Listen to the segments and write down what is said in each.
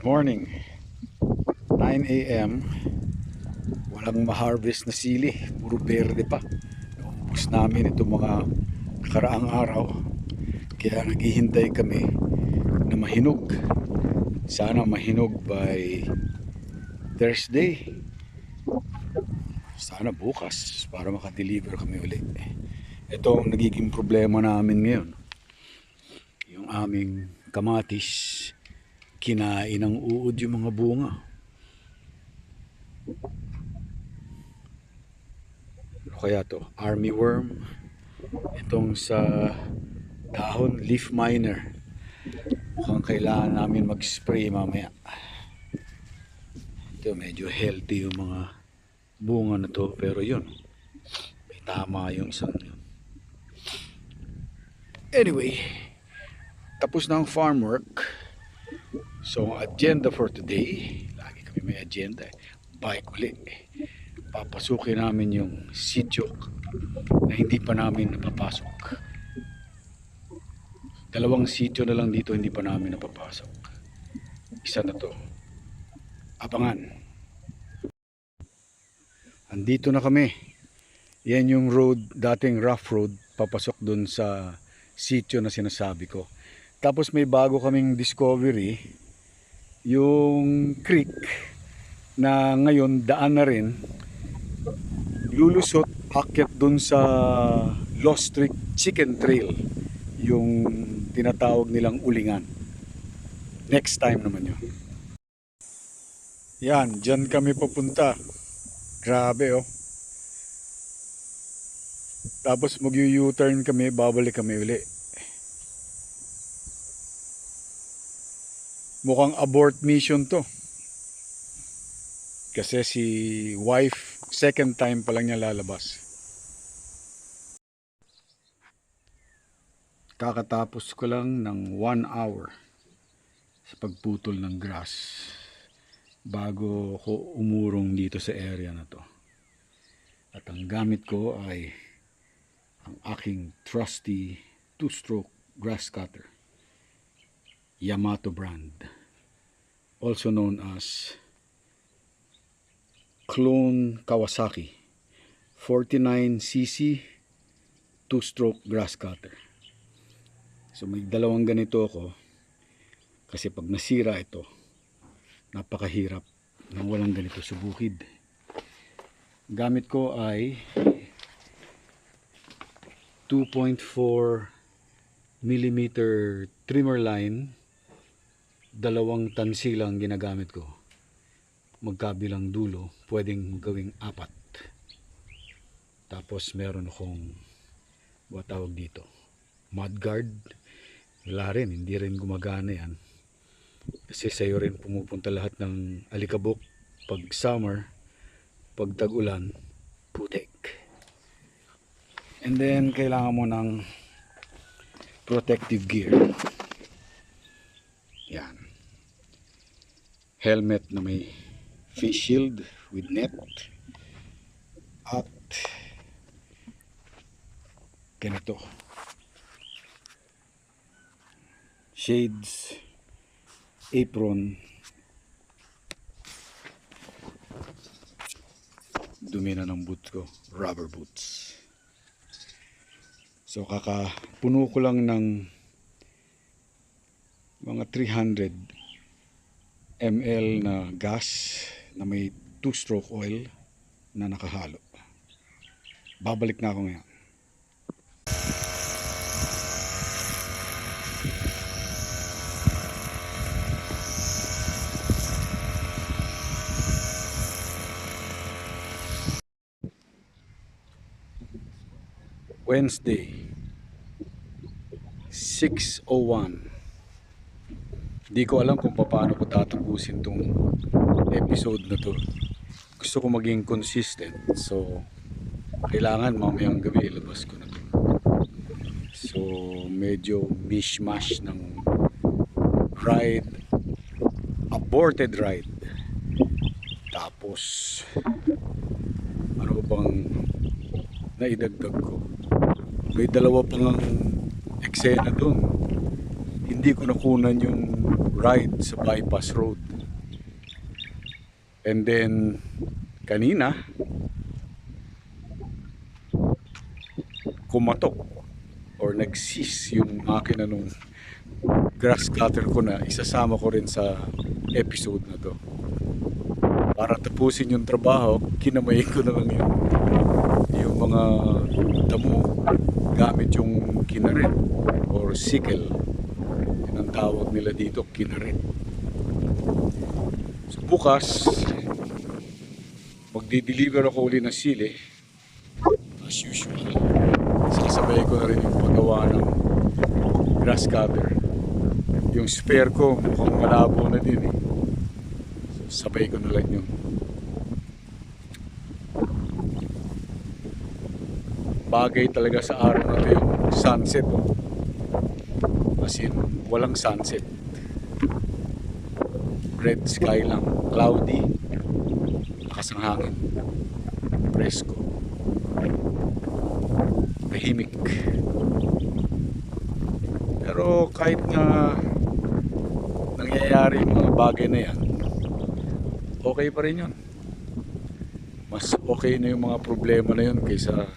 Morning, 9 a.m. Walang ma-harvest na sili, puro berde pa. Naubos namin itong mga nakaraang araw. Kaya naghihintay kami na mahinog. Sana mahinog by Thursday. Sana bukas para makadeliver kami ulit. Ito ang nagiging problema namin ngayon. Yung aming kamatis, kinain ng uod yung mga bunga. Ano kaya to? Army worm. Itong sa dahon, leaf miner. Mukhang kailangan namin mag-spray mamaya. Ito, medyo healthy yung mga bunga na to. Pero yun, may tama yung isang yun. Anyway, tapos na ang farm work. So, agenda for today, lagi kami may agenda. Bike ulit. Papasukin namin yung sitio na hindi pa namin napapasok. Dalawang sitio na lang dito hindi pa namin napapasok. Isa na to. Abangan. Andito na kami. Yan yung road, dating rough road, papasok dun sa sitio na sinasabi ko. Tapos may bago kaming discovery, yung creek na ngayon daan na rin, lulusot akyat dun sa Lost Creek Chicken Trail, yung tinatawag nilang ulingan. Next time naman yun. Yan, dyan kami papunta. Grabe oh. Tapos mag-u-turn kami, babalik kami uli. Mukhang abort mission to. Kasi si wife, second time pa lang niya lalabas. Kakatapos ko lang ng 1 hour sa pagputol ng grass bago ko umurong dito sa area na to. At ang gamit ko ay ang aking trusty 2-stroke grass cutter, Yamato brand, also known as Clone Kawasaki 49cc 2-stroke grass cutter. So may dalawang ganito ako kasi pag nasira ito, napakahirap nang walang ganito sa bukid. Gamit ko ay 2.4 mm trimmer line, dalawang tansi lang ginagamit ko. Magkabilang dulo, pwedeng gawing 4. Tapos meron akong tawag dito, mudguard. Wala rin, hindi rin gumagana yan kasi sa'yo rin pumupunta lahat ng alikabok pag summer, pag tag-ulan, putik. And then kailangan mo ng protective gear. Yan, helmet na may face shield with net at ganito, shades, apron, dumi na ng boots ko, rubber boots. So kakapuno ko lang ng mga 300 ml na gas na may 2-stroke oil na nakahalo. Babalik na ako ngayon. Wednesday, 6:01. Di ko alam kung paano ko tatapusin tong episode na to. Gusto ko maging consistent, so kailangan mamayang gabi ilabas ko na to. So medyo mishmash ng ride, aborted ride. Tapos ano bang naidagdag ko? May dalawa pang eksena dun. hindi ko nakunan yung ride sa bypass road. And then kanina kumatok or nagsis yung akin anong grass cutter ko na isasama ko rin sa episode na to. Para tapusin yung trabaho, kinamay ko na lang yung mga damo gamit yung kinaret or sickle. Yun ang tawag nila dito, kinaret. So bukas, magdi-deliver ako uli ng sili as usual. Sasabay ko na rin yung paggawa ng grass cutter. Yung spare ko mukhang malabo na din eh. So, sabay ko na lang yun. Bagay talaga sa araw na ito yung sunset oh. As in, walang sunset. Red sky lang, cloudy, lakas ng hangin, presko, tahimik. Pero kahit na nangyayari yung mga bagay na yan, okay pa rin yun. Mas okay na yung mga problema na yun kaysa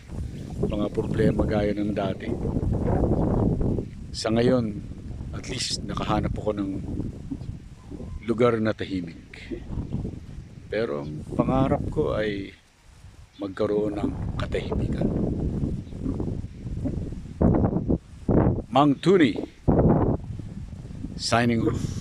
mga problema gaya ng dati. Sa ngayon, at least nakahanap ako ng lugar na tahimik. Pero ang pangarap ko ay magkaroon ng katahimikan. Mang Tuni signing off.